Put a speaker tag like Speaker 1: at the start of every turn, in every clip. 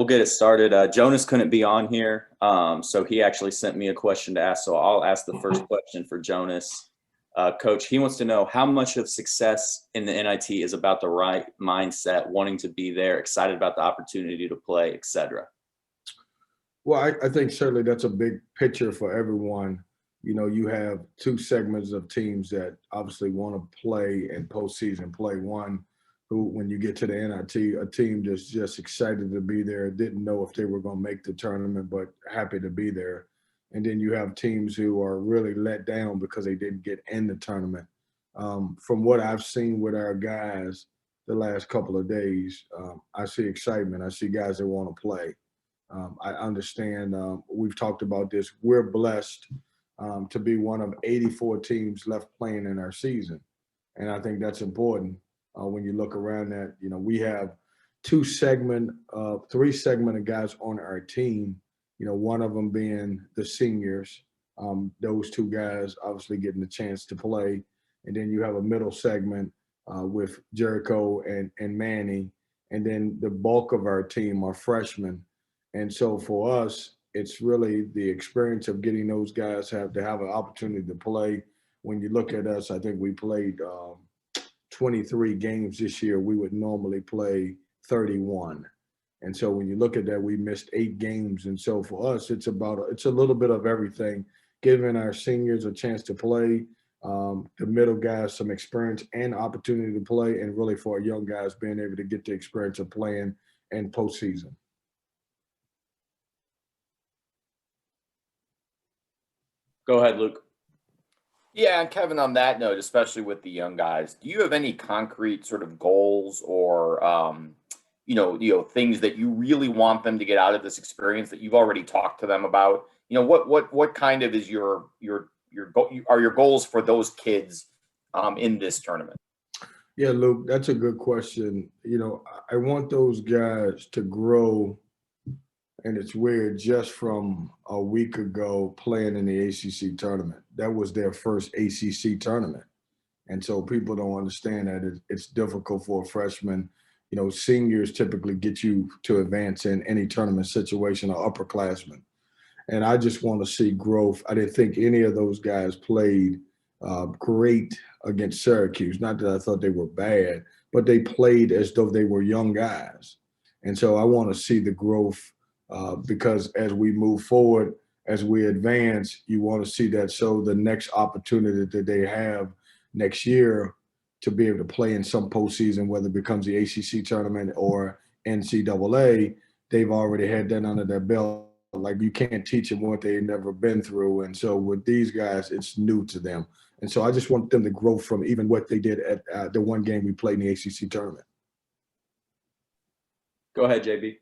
Speaker 1: We'll get it started. Jonas couldn't be on here, so he actually sent me a question to ask. So I'll ask the first question for Jonas. Coach, he wants to know how much of success in the NIT is about the right mindset, wanting to be there, excited about the opportunity to play, etc.
Speaker 2: Well, I think certainly that's a big picture for everyone. You know, you have two segments of teams that obviously want to play and postseason play. One who, when you get to the NIT, a team that's just excited to be there, didn't know if they were going to make the tournament, but happy to be there. And then you have teams who are really let down because they didn't get in the tournament. From what I've seen with our guys the last couple of days, I see excitement. I see guys that want to play. I understand. We've talked about this. We're blessed to be one of 84 teams left playing in our season, and I think that's important when you look around that. You know, we have three segment of guys on our team. You know, one of them being the seniors. Those two guys obviously getting the chance to play, and then you have a middle segment with Jericho and Manny, and then the bulk of our team are freshmen. And so for us, it's really the experience of getting those guys have to have an opportunity to play. When you look at us, I think we played 23 games this year. We would normally play 31. And so when you look at that, we missed 8 games. And so for us, it's a little bit of everything, giving our seniors a chance to play, the middle guys some experience and opportunity to play, and really for our young guys being able to get the experience of playing in postseason.
Speaker 1: Go ahead, Luke.
Speaker 3: Yeah, and Kevin, on that note, especially with the young guys, do you have any concrete sort of goals or things that you really want them to get out of this experience that you've already talked to them about? You know, what kind of is your goals for those kids in this tournament?
Speaker 2: Yeah, Luke, that's a good question. You know, I want those guys to grow, and it's weird, just from a week ago playing in the ACC tournament. That was their first ACC tournament. And so people don't understand that it's difficult for a freshman. You know, seniors typically get you to advance in any tournament situation, or upperclassmen. And I just want to see growth. I didn't think any of those guys played great against Syracuse. Not that I thought they were bad, but they played as though they were young guys. And so I want to see the growth because as we move forward, as we advance, you want to see that. So the next opportunity that they have next year to be able to play in some postseason, whether it becomes the ACC tournament or NCAA, they've already had that under their belt. Like, you can't teach them what they've never been through. And so with these guys, it's new to them. And so I just want them to grow from even what they did at the one game we played in the ACC tournament.
Speaker 1: Go ahead, JB.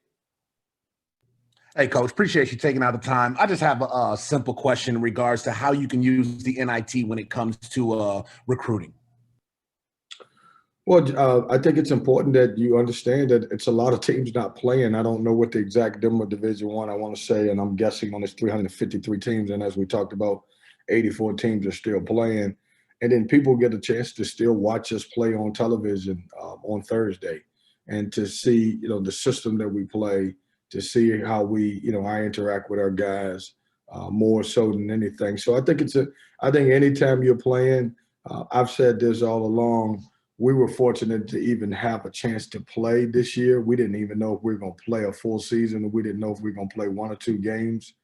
Speaker 4: Hey, Coach, appreciate you taking out the time. I just have a simple question in regards to how you can use the NIT when it comes to recruiting.
Speaker 2: Well, I think it's important that you understand that it's a lot of teams not playing. I don't know what the exact number of Division I want to say, and I'm guessing on this 353 teams, and as we talked about, 84 teams are still playing. And then people get a chance to still watch us play on television on Thursday, and to see, you know, the system that we play, to see how we, you know, I interact with our guys more so than anything. So I think I think anytime you're playing, I've said this all along, we were fortunate to even have a chance to play this year. We didn't even know if we were going to play a full season. We didn't know if we were going to play 1 or 2 games.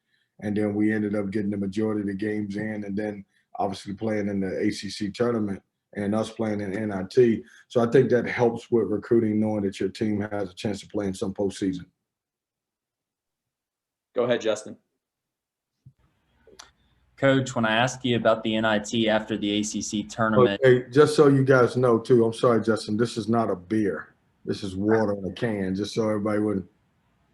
Speaker 2: And then we ended up getting the majority of the games in, and then obviously playing in the ACC tournament and us playing in NIT. So I think that helps with recruiting, knowing that your team has a chance to play in some postseason.
Speaker 1: Go ahead, Justin.
Speaker 5: Coach, when I asked you about the NIT after the ACC tournament.
Speaker 2: Hey, just so you guys know, too, I'm sorry, Justin, this is not a beer. This is water in a can, just so everybody wouldn't.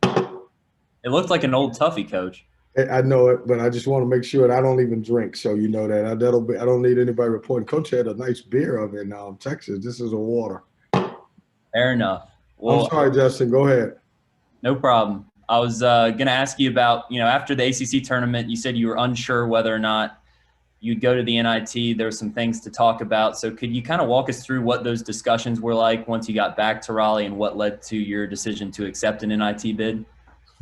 Speaker 5: It looked like an old Tuffy, Coach.
Speaker 2: I know it, but I just want to make sure that I don't even drink, so you know that. I don't need anybody reporting. Coach had a nice beer up in Texas. This is a water.
Speaker 5: Fair enough. Well,
Speaker 2: I'm sorry, Justin. Go ahead.
Speaker 5: No problem. I was going to ask you about, after the ACC tournament, you said you were unsure whether or not you'd go to the NIT. There were some things to talk about. So could you kind of walk us through what those discussions were like once you got back to Raleigh and what led to your decision to accept an NIT bid?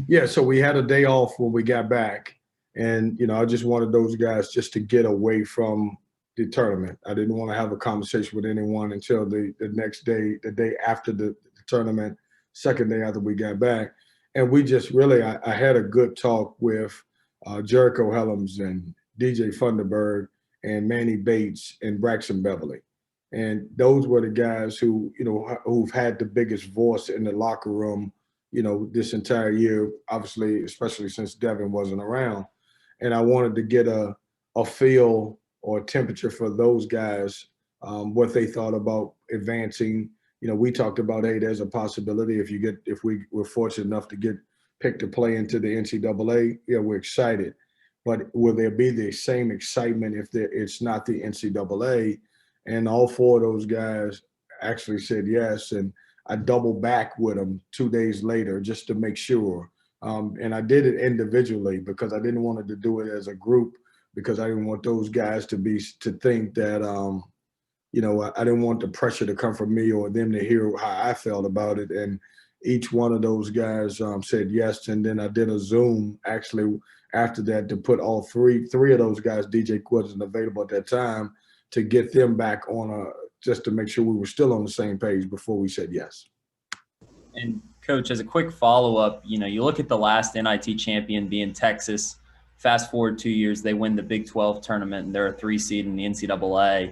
Speaker 2: Yeah, so we had a day off when we got back, and I just wanted those guys just to get away from the tournament. I didn't want to have a conversation with anyone until the next day, the day after the tournament, second day after we got back, and we just really I had a good talk with Jericho Helms and DJ Funderburg and Manny Bates and Braxton Beverly, and those were the guys who've had the biggest voice in the locker room this entire year, obviously, especially since Devin wasn't around. And I wanted to get a feel or a temperature for those guys, what they thought about advancing. We talked about, hey, there's a possibility if we were fortunate enough to get picked to play into the NCAA, yeah, we're excited. But will there be the same excitement if it's not the NCAA? And all four of those guys actually said yes. And I doubled back with them 2 days later just to make sure. And I did it individually because I didn't want to do it as a group, because I didn't want those guys to think that, I didn't want the pressure to come from me or them to hear how I felt about it. And each one of those guys said yes. And then I did a Zoom actually after that to put all three of those guys, DJ wasn't available at that time, to get them back on just to make sure we were still on the same page before we said yes.
Speaker 5: And Coach, as a quick follow-up, you look at the last NIT champion being Texas. Fast forward 2 years, they win the Big 12 tournament, and they're a 3 seed in the NCAA.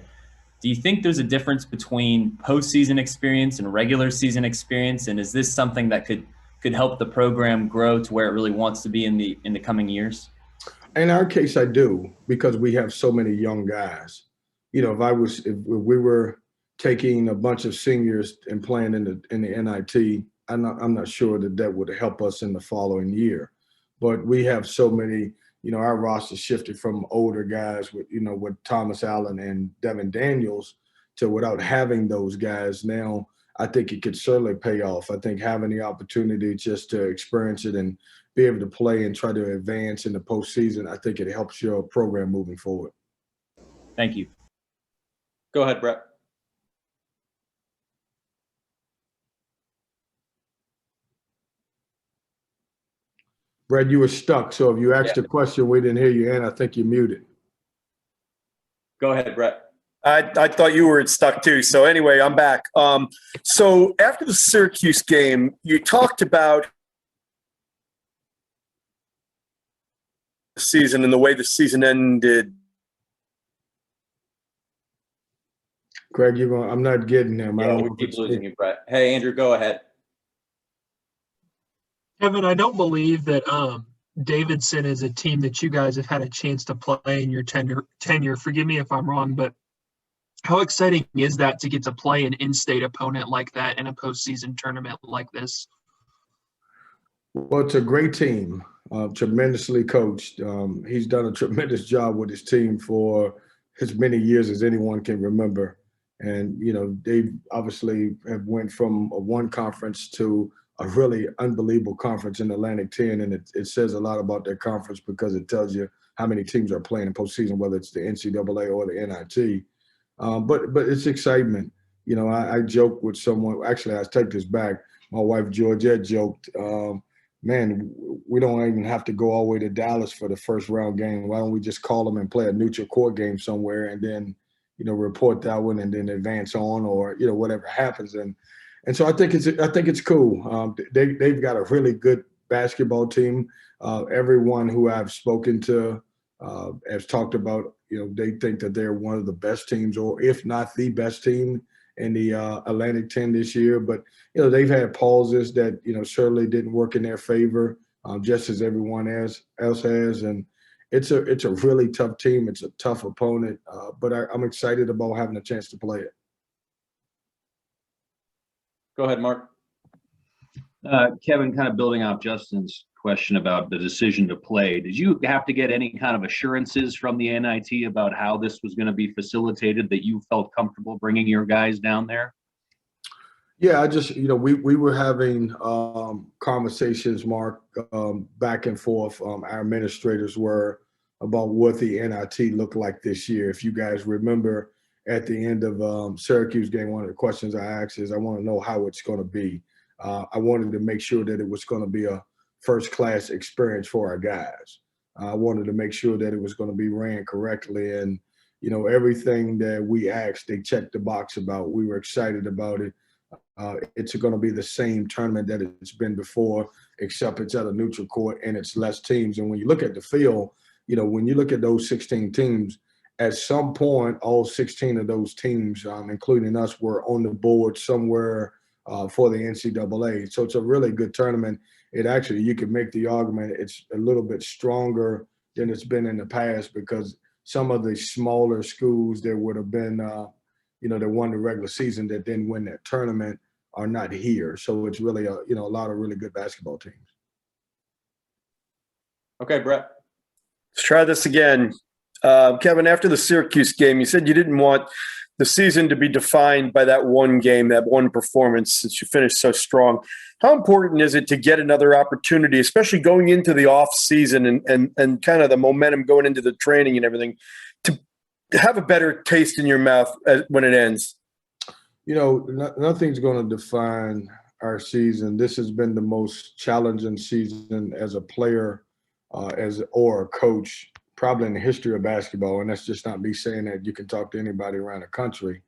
Speaker 5: Do you think there's a difference between postseason experience and regular season experience? And is this something that could help the program grow to where it really wants to be in the coming years?
Speaker 2: In our case, I do, because we have so many young guys. If we were taking a bunch of seniors and playing in the NIT, I'm not sure that would help us in the following year. But we have so many. Our roster shifted from older guys with Thomas Allen and Devin Daniels to without having those guys. Now, I think it could certainly pay off. I think having the opportunity just to experience it and be able to play and try to advance in the postseason, I think it helps your program moving forward.
Speaker 5: Thank you.
Speaker 1: Go ahead, Brett.
Speaker 2: Brett, you were stuck. So if you asked a question, we didn't hear you, and I think you're muted.
Speaker 1: Go ahead, Brett.
Speaker 6: I thought you were stuck too. So anyway, I'm back. So after the Syracuse game, you talked about the season and the way the season ended.
Speaker 2: Greg, I'm not getting him.
Speaker 1: Yeah, we keep losing you, Brett. Hey, Andrew, go ahead.
Speaker 7: Kevin, I don't believe that Davidson is a team that you guys have had a chance to play in your tenure. Forgive me if I'm wrong, but how exciting is that to get to play an in-state opponent like that in a postseason tournament like this?
Speaker 2: Well, it's a great team, tremendously coached. He's done a tremendous job with his team for as many years as anyone can remember. And, they obviously have went from a one conference to a really unbelievable conference in Atlantic 10. And it says a lot about their conference because it tells you how many teams are playing in postseason, whether it's the NCAA or the NIT. But it's excitement. I joke with someone, actually, I take this back. My wife, Georgette, joked, man, we don't even have to go all the way to Dallas for the first round game. Why don't we just call them and play a neutral court game somewhere and then, report that one and then advance on or, whatever happens. And so I think it's cool. They've got a really good basketball team. Everyone who I've spoken to has talked about, they think that they're one of the best teams, or if not the best team in the Atlantic 10 this year. But, they've had pauses that, certainly didn't work in their favor, just as everyone else has. And it's a really tough team. It's a tough opponent, but I'm excited about having a chance to play it.
Speaker 1: Go ahead, Mark.
Speaker 8: Kevin, kind of building off Justin's question about the decision to play, did you have to get any kind of assurances from the NIT about how this was going to be facilitated, that you felt comfortable bringing your guys down there?
Speaker 2: Yeah, I just, we were having conversations, Mark, back and forth. Our administrators were about what the NIT looked like this year. If you guys remember at the end of Syracuse game, one of the questions I asked is, I want to know how it's going to be. I wanted to make sure that it was going to be a first-class experience for our guys. I wanted to make sure that it was going to be ran correctly, and everything that we asked, they checked the box about. We were excited about it. It's going to be the same tournament that it's been before, except it's at a neutral court and it's less teams. And when you look at the field, when you look at those 16 teams, at some point, all 16 of those teams, including us, were on the board somewhere for the NCAA. So it's a really good tournament. It actually, you could make the argument it's a little bit stronger than it's been in the past, because some of the smaller schools that would have been, that won the regular season that didn't win that tournament are not here. So it's really a lot of really good basketball teams.
Speaker 1: Okay, Brett.
Speaker 6: Let's try this again. Kevin, after the Syracuse game, you said you didn't want the season to be defined by that one game, that one performance, since you finished so strong. How important is it to get another opportunity, especially going into the off season and kind of the momentum going into the training and everything, to have a better taste in your mouth when it ends?
Speaker 2: Nothing's going to define our season. This has been the most challenging season as a player, or a coach, probably in the history of basketball. And that's just not me saying that. You can talk to anybody around the country.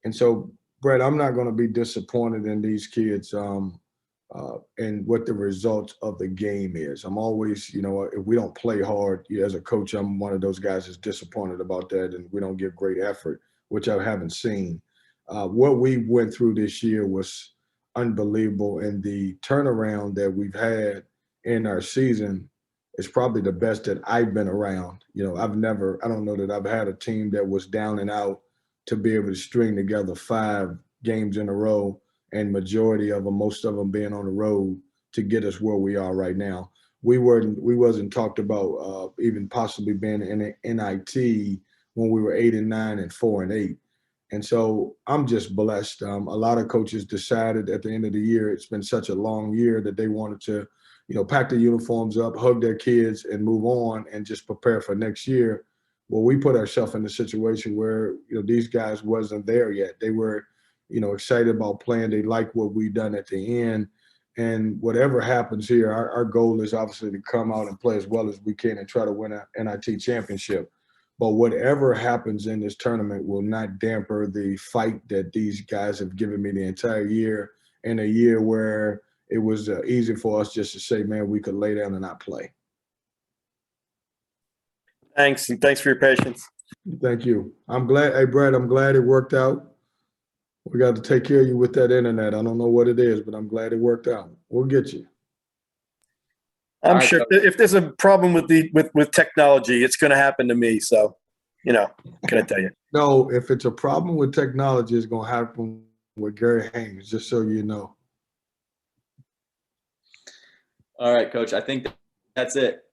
Speaker 2: And so, Brett, I'm not going to be disappointed in these kids and what the result of the game is. I'm always, if we don't play hard, as a coach, I'm one of those guys that's disappointed about that, and we don't give great effort, which I haven't seen. What we went through this year was unbelievable, and the turnaround that we've had in our season is probably the best that I've been around. I don't know that I've had a team that was down and out to be able to string together 5 games in a row, and majority of them, most of them being on the road, to get us where we are right now. We wasn't talked about even possibly being in the NIT when we were 8-9 and 4-8. And so I'm just blessed. A lot of coaches decided at the end of the year, it's been such a long year, that they wanted to, pack their uniforms up, hug their kids, and move on and just prepare for next year. Well, we put ourselves in a situation where, these guys wasn't there yet. They were, excited about playing. They liked what we done at the end. And whatever happens here, our goal is obviously to come out and play as well as we can and try to win an NIT championship. But whatever happens in this tournament will not damper the fight that these guys have given me the entire year, in a year where it was easy for us just to say, man, we could lay down and not play.
Speaker 6: Thanks, and thanks for your patience.
Speaker 2: Thank you. I'm glad. Hey, Brad, I'm glad it worked out. We got to take care of you with that internet. I don't know what it is, but I'm glad it worked out. We'll get you.
Speaker 6: I'm sure if there's a problem with technology, it's going to happen to me. So, can I tell you?
Speaker 2: No, if it's a problem with technology, it's going to happen with Gary Haynes, just so you know.
Speaker 1: All right, Coach. I think that's it.